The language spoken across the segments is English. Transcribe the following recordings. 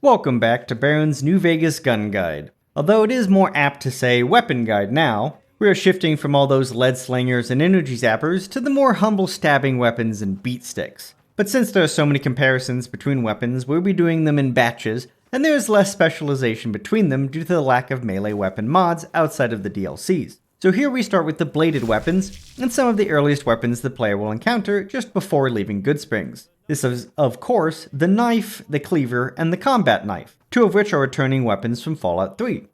Welcome back to Baron's New Vegas Gun Guide. Although it is more apt to say Weapon Guide now, we are shifting from all those lead slingers and energy zappers to the more humble stabbing weapons and beat sticks. But since there are so many comparisons between weapons, we'll be doing them in batches, and there is less specialization between them due to the lack of melee weapon mods outside of the DLCs. So here we start with the bladed weapons, and some of the earliest weapons the player will encounter just before leaving Goodsprings. This is, of course, the knife, the cleaver, and the combat knife, two of which are returning weapons from Fallout 3.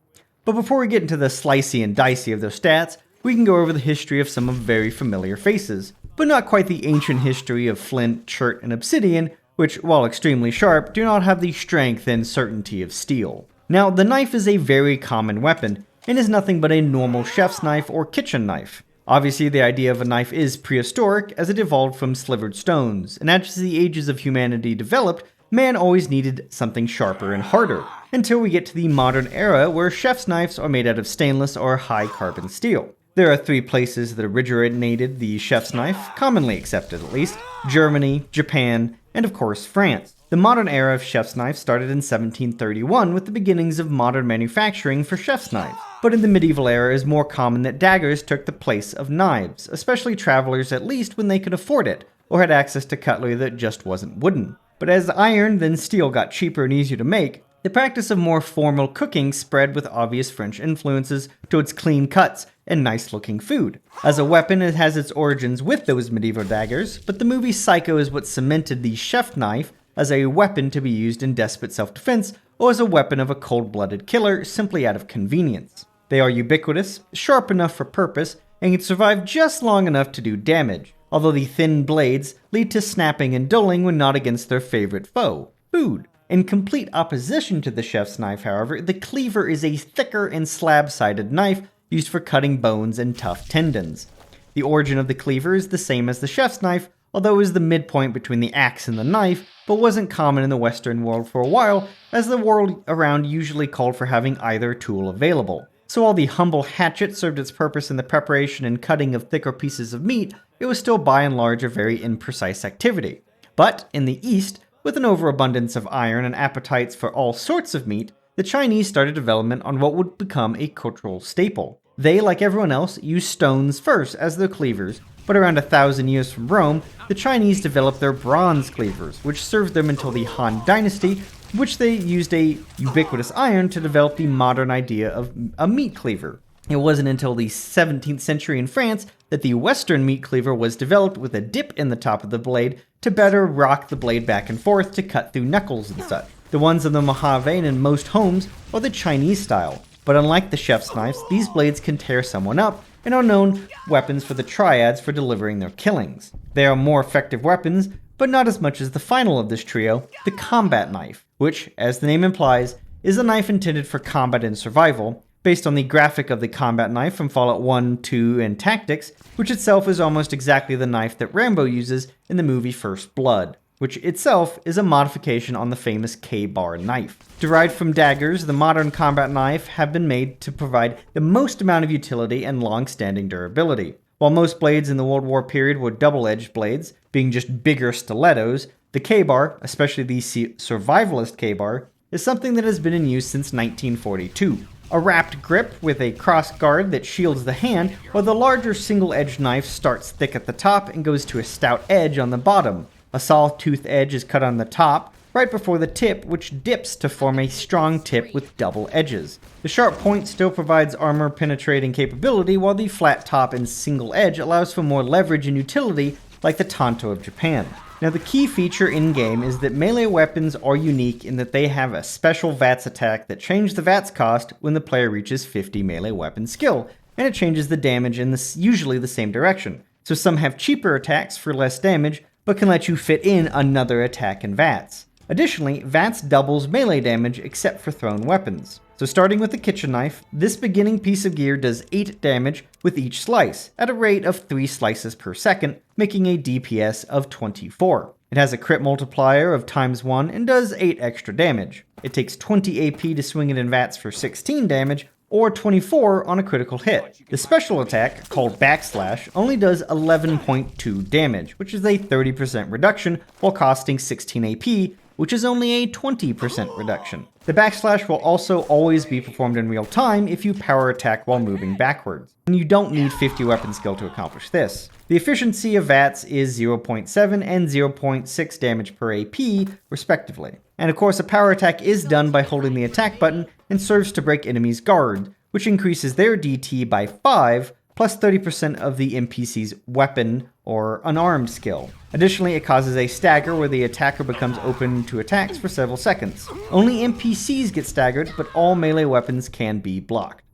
But before we get into the slicey and dicey of their stats, we can go over the history of some of very familiar faces, but not quite the ancient history of flint, chert, and obsidian, which, while extremely sharp, do not have the strength and certainty of steel. Now, the knife is a very common weapon, and is nothing but a normal chef's knife or kitchen knife. Obviously, the idea of a knife is prehistoric, as it evolved from slivered stones, and as the ages of humanity developed, man always needed something sharper and harder, until we get to the modern era where chef's knives are made out of stainless or high carbon steel. There are three places that originated the chef's knife, commonly accepted at least: Germany, Japan, and of course France. The modern era of chef's knives started in 1731 with the beginnings of modern manufacturing for chef's knives. But in the medieval era it is more common that daggers took the place of knives, especially travelers at least when they could afford it, or had access to cutlery that just wasn't wooden. But as iron then steel got cheaper and easier to make, the practice of more formal cooking spread with obvious French influences towards clean cuts and nice looking food. As a weapon, it has its origins with those medieval daggers, but the movie Psycho is what cemented the chef knife as a weapon to be used in desperate self-defense, or as a weapon of a cold-blooded killer simply out of convenience. They are ubiquitous, sharp enough for purpose, and can survive just long enough to do damage, although the thin blades lead to snapping and dulling when not against their favorite foe, food. In complete opposition to the chef's knife, however, the cleaver is a thicker and slab-sided knife used for cutting bones and tough tendons. The origin of the cleaver is the same as the chef's knife, although it was the midpoint between the axe and the knife, but wasn't common in the Western world for a while, as the world around usually called for having either tool available. So while the humble hatchet served its purpose in the preparation and cutting of thicker pieces of meat, it was still by and large a very imprecise activity. But in the East, with an overabundance of iron and appetites for all sorts of meat, the Chinese started development on what would become a cultural staple. They, like everyone else, used stones first as their cleavers, but around 1,000 years from Rome, the Chinese developed their bronze cleavers, which served them until the Han Dynasty, which they used a ubiquitous iron to develop the modern idea of a meat cleaver. It wasn't until the 17th century in France that the Western meat cleaver was developed with a dip in the top of the blade to better rock the blade back and forth to cut through knuckles and such. The ones in the Mojave and in most homes are the Chinese style, but unlike the chef's knives, these blades can tear someone up and are known weapons for the triads for delivering their killings. They are more effective weapons, but not as much as the final of this trio, the combat knife, which, as the name implies, is a knife intended for combat and survival, based on the graphic of the combat knife from Fallout 1, 2, and Tactics, which itself is almost exactly the knife that Rambo uses in the movie First Blood, which itself is a modification on the famous K-bar knife. Derived from daggers, the modern combat knife have been made to provide the most amount of utility and long-standing durability. While most blades in the World War period were double-edged blades, being just bigger stilettos, the K-bar, especially the survivalist K-bar, is something that has been in use since 1942. A wrapped grip with a cross guard that shields the hand, while the larger single-edged knife starts thick at the top and goes to a stout edge on the bottom. A saw-tooth edge is cut on the top, right before the tip, which dips to form a strong tip with double edges. The sharp point still provides armor-penetrating capability, while the flat top and single edge allows for more leverage and utility, like the Tanto of Japan. Now, the key feature in-game is that melee weapons are unique in that they have a special VATS attack that changes the VATS cost when the player reaches 50 melee weapon skill, and it changes the damage in usually the same direction. So some have cheaper attacks for less damage, but can let you fit in another attack in VATS. Additionally, VATS doubles melee damage except for thrown weapons. So starting with the kitchen knife, this beginning piece of gear does 8 damage with each slice, at a rate of 3 slices per second, making a DPS of 24. It has a crit multiplier of ×1 and does 8 extra damage. It takes 20 AP to swing it in VATS for 16 damage, or 24 on a critical hit. The special attack, called Backslash, only does 11.2 damage, which is a 30% reduction while costing 16 AP, which is only a 20% reduction. The backslash will also always be performed in real time if you power attack while moving backwards, and you don't need 50 weapon skill to accomplish this. The efficiency of VATS is 0.7 and 0.6 damage per AP, respectively. And of course, a power attack is done by holding the attack button and serves to break enemies' guard, which increases their DT by 5, plus 30% of the NPC's weapon or unarmed skill. Additionally, it causes a stagger where the attacker becomes open to attacks for several seconds. Only NPCs get staggered, but all melee weapons can be blocked.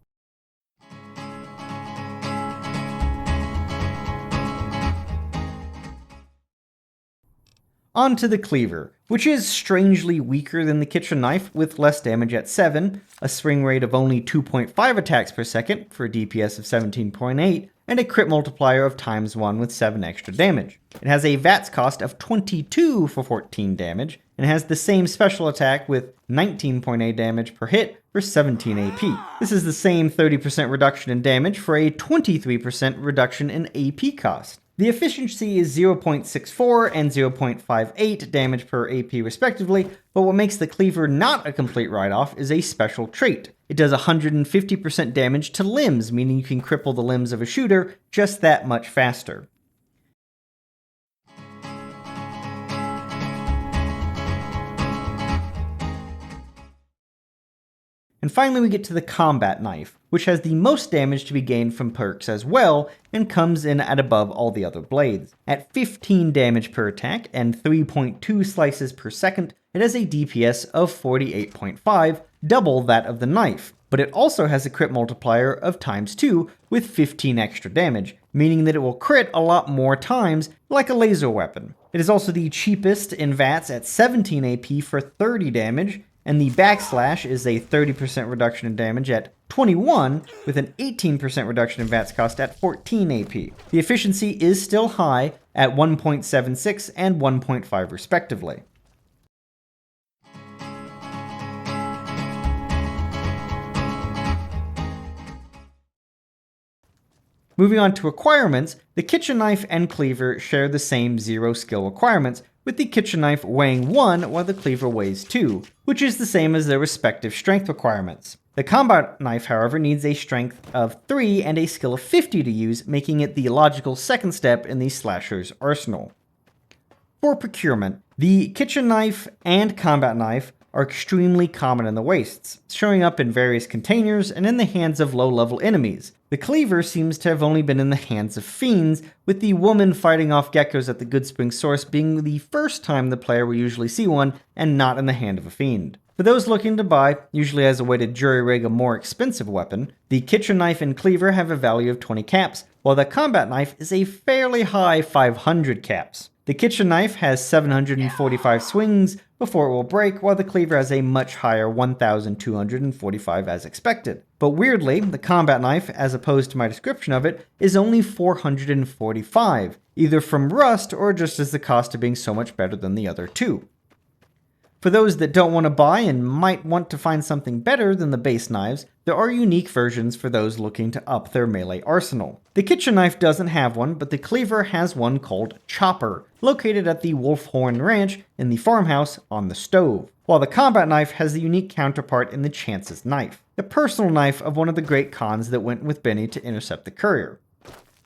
On to the cleaver, which is strangely weaker than the kitchen knife with less damage at 7, a swing rate of only 2.5 attacks per second for a DPS of 17.8, and a crit multiplier of ×1 with 7 extra damage. It has a VATS cost of 22 for 14 damage, and has the same special attack with 19.8 damage per hit for 17 AP. This is the same 30% reduction in damage for a 23% reduction in AP cost. The efficiency is 0.64 and 0.58 damage per AP respectively, but what makes the cleaver not a complete write-off is a special trait. It does 150% damage to limbs, meaning you can cripple the limbs of a shooter just that much faster. And finally we get to the combat knife, which has the most damage to be gained from perks as well, and comes in at above all the other blades. At 15 damage per attack and 3.2 slices per second, it has a DPS of 48.5, double that of the knife. But it also has a crit multiplier of ×2 with 15 extra damage, meaning that it will crit a lot more times like a laser weapon. It is also the cheapest in VATS at 17 AP for 30 damage, and the backslash is a 30% reduction in damage at 21, with an 18% reduction in VATS cost at 14 AP. The efficiency is still high at 1.76 and 1.5 respectively. Moving on to requirements, the kitchen knife and cleaver share the same 0 skill requirements, with the kitchen knife weighing 1 while the cleaver weighs 2, which is the same as their respective strength requirements. The combat knife, however, needs a strength of 3 and a skill of 50 to use, making it the logical second step in the slasher's arsenal. For procurement, the kitchen knife and combat knife are extremely common in the wastes, showing up in various containers and in the hands of low-level enemies. The cleaver seems to have only been in the hands of fiends, with the woman fighting off geckos at the Goodspring Source being the first time the player will usually see one, and not in the hand of a fiend. For those looking to buy, usually as a way to jury-rig a more expensive weapon, the kitchen knife and cleaver have a value of 20 caps, while the combat knife is a fairly high 500 caps. The kitchen knife has 745 swings before it will break, while the cleaver has a much higher 1,245 as expected. But weirdly, the combat knife, as opposed to my description of it, is only 445, either from rust or just as the cost of being so much better than the other two. For those that don't want to buy and might want to find something better than the base knives, there are unique versions for those looking to up their melee arsenal. The kitchen knife doesn't have one, but the cleaver has one called Chopper, located at the Wolfhorn Ranch in the farmhouse on the stove, while the combat knife has the unique counterpart in the Chance's knife, the personal knife of one of the great Khans that went with Benny to intercept the courier.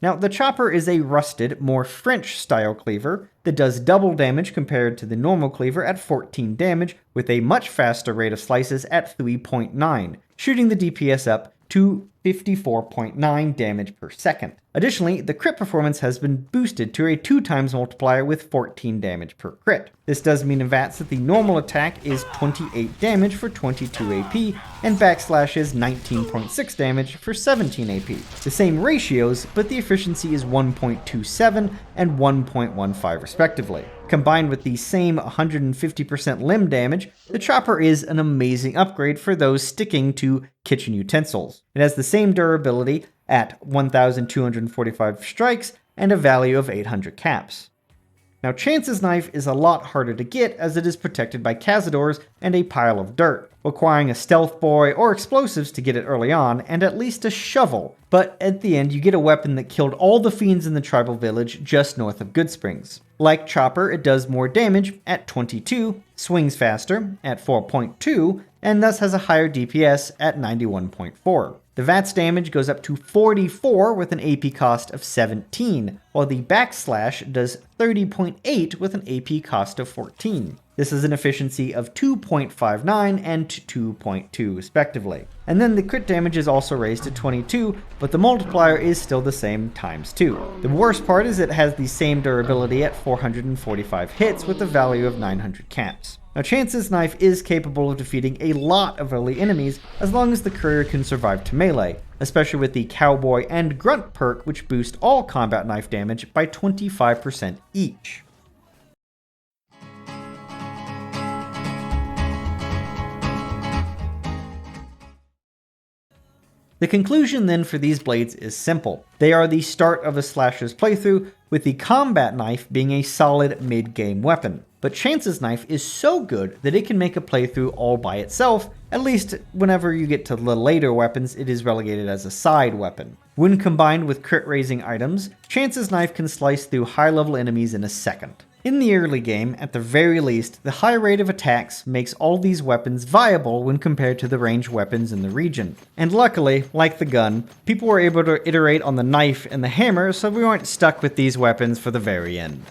Now, the Chopper is a rusted, more French-style cleaver that does double damage compared to the normal cleaver at 14 damage, with a much faster rate of slices at 3.9, shooting the DPS up to 54.9 damage per second. Additionally, the crit performance has been boosted to a 2x multiplier with 14 damage per crit. This does mean in VATS that the normal attack is 28 damage for 22 AP, and backslash is 19.6 damage for 17 AP. The same ratios, but the efficiency is 1.27 and 1.15 respectively. Combined with the same 150% limb damage, the Chopper is an amazing upgrade for those sticking to kitchen utensils. It has the same durability at 1,245 strikes and a value of 800 caps. Now Chance's knife is a lot harder to get as it is protected by cazadors and a pile of dirt, requiring a stealth boy or explosives to get it early on, and at least a shovel. But at the end you get a weapon that killed all the fiends in the tribal village just north of Goodsprings. Like Chopper, it does more damage at 22, swings faster at 4.2, and thus has a higher DPS at 91.4. The VATS damage goes up to 44 with an AP cost of 17, while the backslash does 30.8 with an AP cost of 14. This is an efficiency of 2.59 and 2.2 respectively. And then the crit damage is also raised to 22, but the multiplier is still the same times 2. The worst part is it has the same durability at 445 hits with a value of 900 caps. Now Chance's knife is capable of defeating a lot of early enemies as long as the courier can survive to melee, especially with the Cowboy and Grunt perk, which boost all combat knife damage by 25% each. The conclusion then for these blades is simple. They are the start of a slasher's playthrough, with the combat knife being a solid mid-game weapon. But Chance's knife is so good that it can make a playthrough all by itself. At least whenever you get to the later weapons, it is relegated as a side weapon. When combined with crit raising items, Chance's knife can slice through high level enemies in a second. In the early game, at the very least, the high rate of attacks makes all these weapons viable when compared to the ranged weapons in the region. And luckily, like the gun, people were able to iterate on the knife and the hammer, so we weren't stuck with these weapons for the very end.